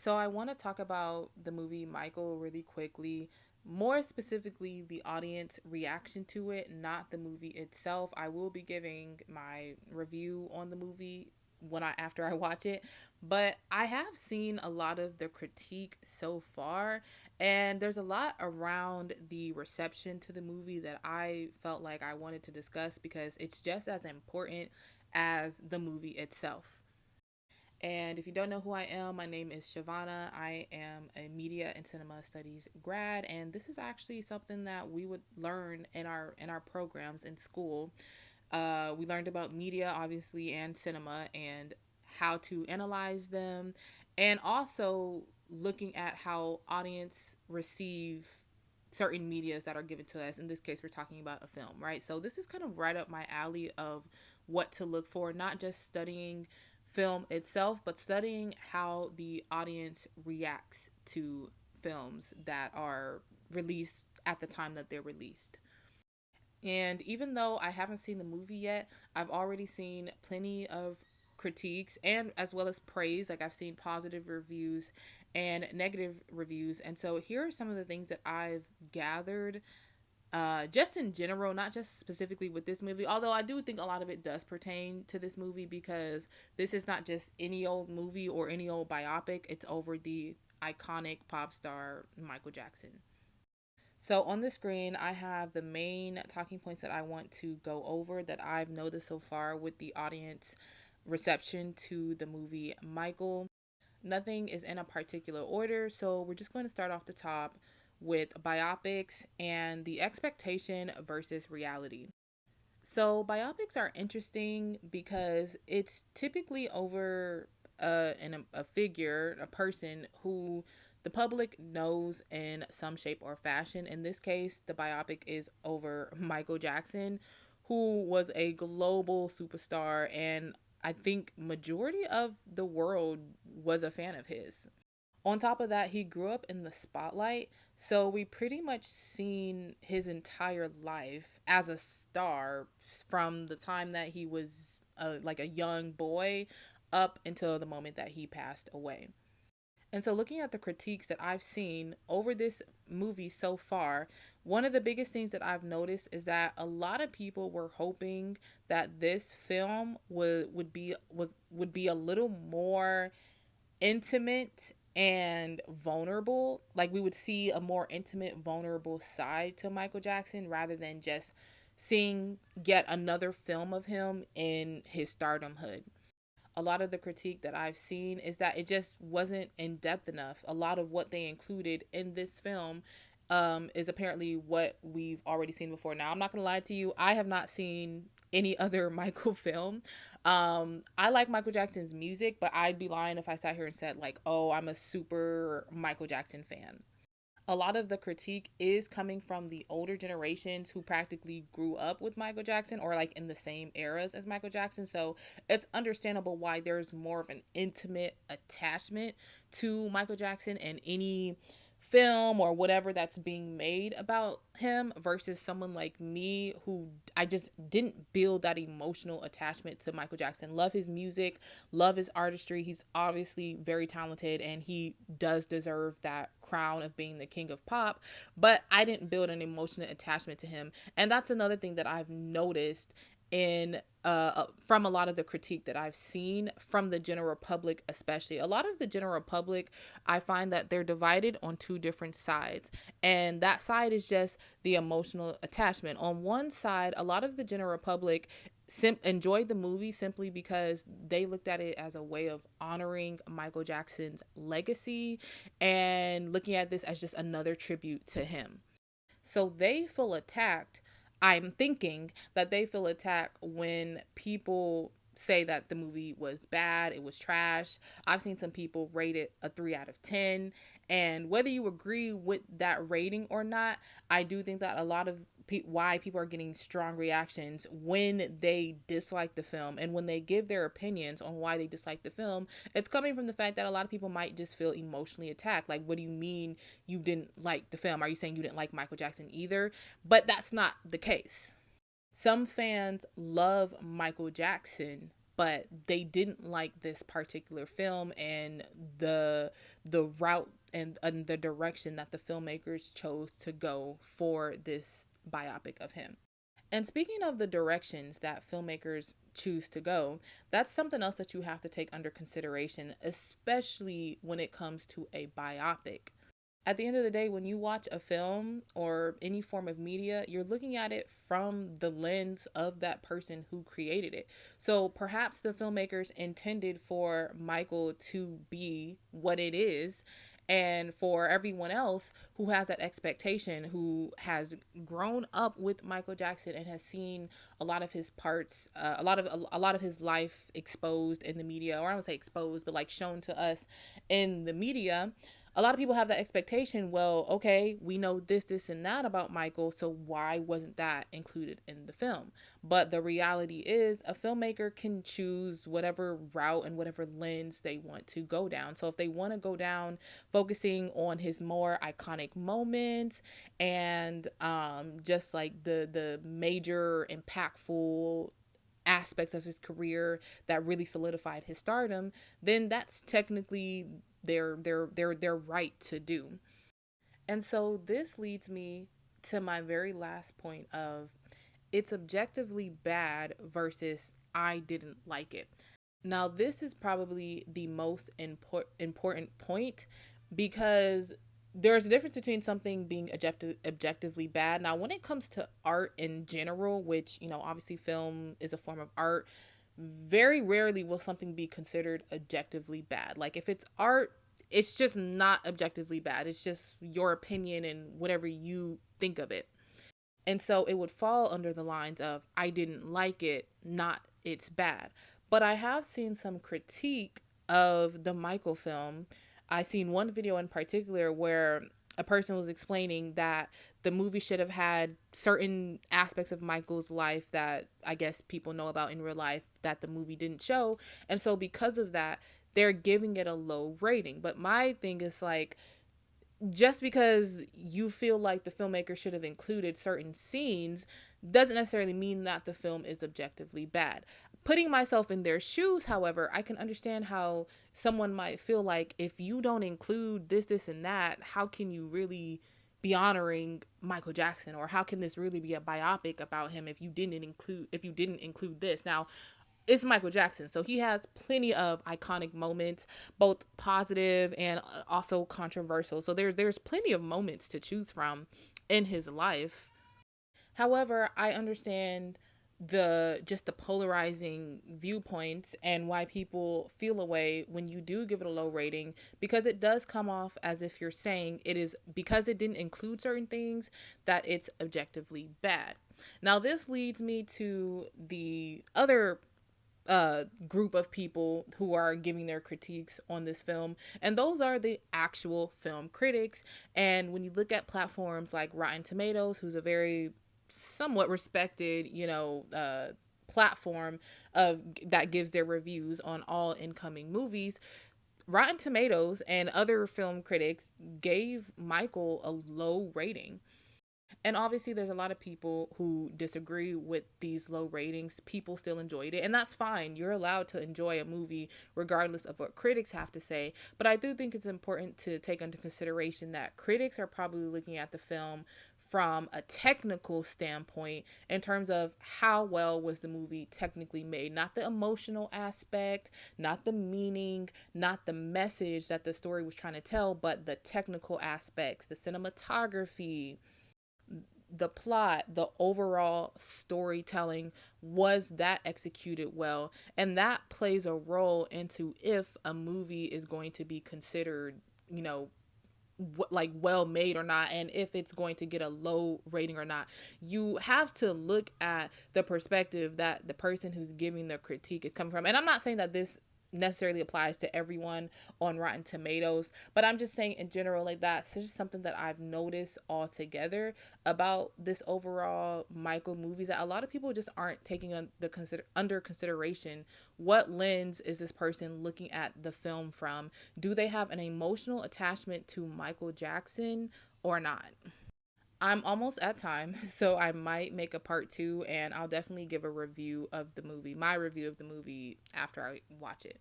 So I want to talk about the movie Michael really quickly. More specifically, the audience reaction to it, not the movie itself. I will be giving my review on the movie when I after I watch it, but I have seen a lot of the critique so far, and there's a lot around the reception to the movie that I felt like I wanted to discuss because it's just as important as the movie itself. And if you don't know who I am, my name is Shavana. I am a media and cinema studies grad, and this is actually something that we would learn in our programs in school. We learned about media, obviously, and cinema, and how to analyze them, and also looking at how audience receive certain medias that are given to us. In this case, we're talking about a film, right? So this is kind of right up my alley of what to look for, not just studying film itself, but studying how the audience reacts to films that are released at the time that they're released. And even though I haven't seen the movie yet, I've already seen plenty of critiques and as well as praise. Like I've seen positive reviews and negative reviews. And so here are some of the things that I've gathered just in general, not just specifically with this movie, although I do think a lot of it does pertain to this movie because this is not just any old movie or any old biopic, it's over the iconic pop star Michael Jackson. So on the screen, I have the main talking points that I want to go over that I've noticed so far with the audience reception to the movie Michael. Nothing is in a particular order, so we're just going to start off the top with biopics and the expectation versus reality. So, biopics are interesting because it's typically over a figure, a person who the public knows in some shape or fashion. In this case, the biopic is over Michael Jackson, who was a global superstar, and I think majority of the world was a fan of his. On top of that, he grew up in the spotlight, so we pretty much seen his entire life as a star from the time that he was like a young boy up until the moment that he passed away. And so, looking at the critiques that I've seen over this movie so far, one of the biggest things that I've noticed is that a lot of people were hoping that this film would be a little more intimate and vulnerable. Like we would see a more intimate, vulnerable side to Michael Jackson rather than just seeing yet another film of him in his stardomhood. A lot of the critique that I've seen is that it just wasn't in depth enough. A lot of what they included in this film is apparently what we've already seen before. Now, I'm not going to lie to you, I have not seen any other Michael film. I like Michael Jackson's music, but I'd be lying if I sat here and said, like, oh, I'm a super Michael Jackson fan. A lot of the critique is coming from the older generations who practically grew up with Michael Jackson or like in the same eras as Michael Jackson. So it's understandable why there's more of an intimate attachment to Michael Jackson and any film or whatever that's being made about him versus someone like me who I just didn't build that emotional attachment to Michael Jackson. Love his music, love his artistry. He's obviously very talented and he does deserve that crown of being the king of pop, but I didn't build an emotional attachment to him. And that's another thing that I've noticed in from a lot of the critique that I've seen from the general public. Especially a lot of the general public, I find that they're divided on two different sides, and that side is just the emotional attachment. On one side, a lot of the general public enjoyed the movie simply because they looked at it as a way of honoring Michael Jackson's legacy and looking at this as just another tribute to him. So they feel attacked. I'm thinking that they feel attacked when people say that the movie was bad, it was trash. I've seen some people rate it a 3 out of 10. And whether you agree with that rating or not, I do think that a lot of why people are getting strong reactions when they dislike the film and when they give their opinions on why they dislike the film, it's coming from the fact that a lot of people might just feel emotionally attacked. Like, what do you mean you didn't like the film? Are you saying you didn't like Michael Jackson either? But that's not the case. Some fans love Michael Jackson but they didn't like this particular film and the route and the direction that the filmmakers chose to go for this biopic of him. And speaking of the directions that filmmakers choose to go, that's something else that you have to take under consideration, especially when it comes to a biopic. At the end of the day, when you watch a film or any form of media, you're looking at it from the lens of that person who created it. So perhaps the filmmakers intended for Michael to be what it is. And for everyone else who has that expectation, who has grown up with Michael Jackson and has seen a lot of his parts, a lot of his life exposed in the media, or I don't say exposed, but like shown to us in the media, a lot of people have that expectation. Well, okay, we know this, and that about Michael, so why wasn't that included in the film? But the reality is, a filmmaker can choose whatever route and whatever lens they want to go down. So if they want to go down focusing on his more iconic moments and just like the major impactful aspects of his career that really solidified his stardom, then that's technically their right to do. And so this leads me to my very last point of it's objectively bad versus I didn't like it. Now, this is probably the most important point because there's a difference between something being objectively bad. Now, when it comes to art in general, which, obviously film is a form of art, very rarely will something be considered objectively bad. Like if it's art, it's just not objectively bad. It's just your opinion and whatever you think of it. And so it would fall under the lines of I didn't like it, not it's bad. But I have seen some critique of the Michael film. I seen one video in particular where a person was explaining that the movie should have had certain aspects of Michael's life that I guess people know about in real life that the movie didn't show. And so because of that, they're giving it a low rating. But my thing is like, just because you feel like the filmmaker should have included certain scenes doesn't necessarily mean that the film is objectively bad. Putting myself in their shoes, however, I can understand how someone might feel like if you don't include this, and that, how can you really be honoring Michael Jackson, or how can this really be a biopic about him if you didn't include this? Now, it's Michael Jackson, so he has plenty of iconic moments, both positive and also controversial. So there's plenty of moments to choose from in his life. However, I understand the polarizing viewpoints and why people feel a way when you do give it a low rating, because it does come off as if you're saying it is because it didn't include certain things that it's objectively bad. Now this leads me to the other group of people who are giving their critiques on this film, and those are the actual film critics. And when you look at platforms like Rotten Tomatoes, who's a very somewhat respected, platform of that gives their reviews on all incoming movies, Rotten Tomatoes and other film critics gave Michael a low rating. And obviously, there's a lot of people who disagree with these low ratings. People still enjoyed it, and that's fine. You're allowed to enjoy a movie regardless of what critics have to say. But I do think it's important to take into consideration that critics are probably looking at the film from a technical standpoint in terms of how well was the movie technically made, not the emotional aspect, not the meaning, not the message that the story was trying to tell, but the technical aspects, the cinematography, the plot, the overall storytelling, was that executed well? And that plays a role into if a movie is going to be considered, like well made or not, and if it's going to get a low rating or not. You have to look at the perspective that the person who's giving the critique is coming from. And I'm not saying that this necessarily applies to everyone on Rotten Tomatoes, but I'm just saying in general, like that's just something that I've noticed altogether about this overall Michael movies, that a lot of people just aren't taking under consideration what lens is this person looking at the film from. Do they have an emotional attachment to Michael Jackson or not? I'm almost at time, so I might make a part two, and I'll definitely give a review of the movie, my review of the movie after I watch it.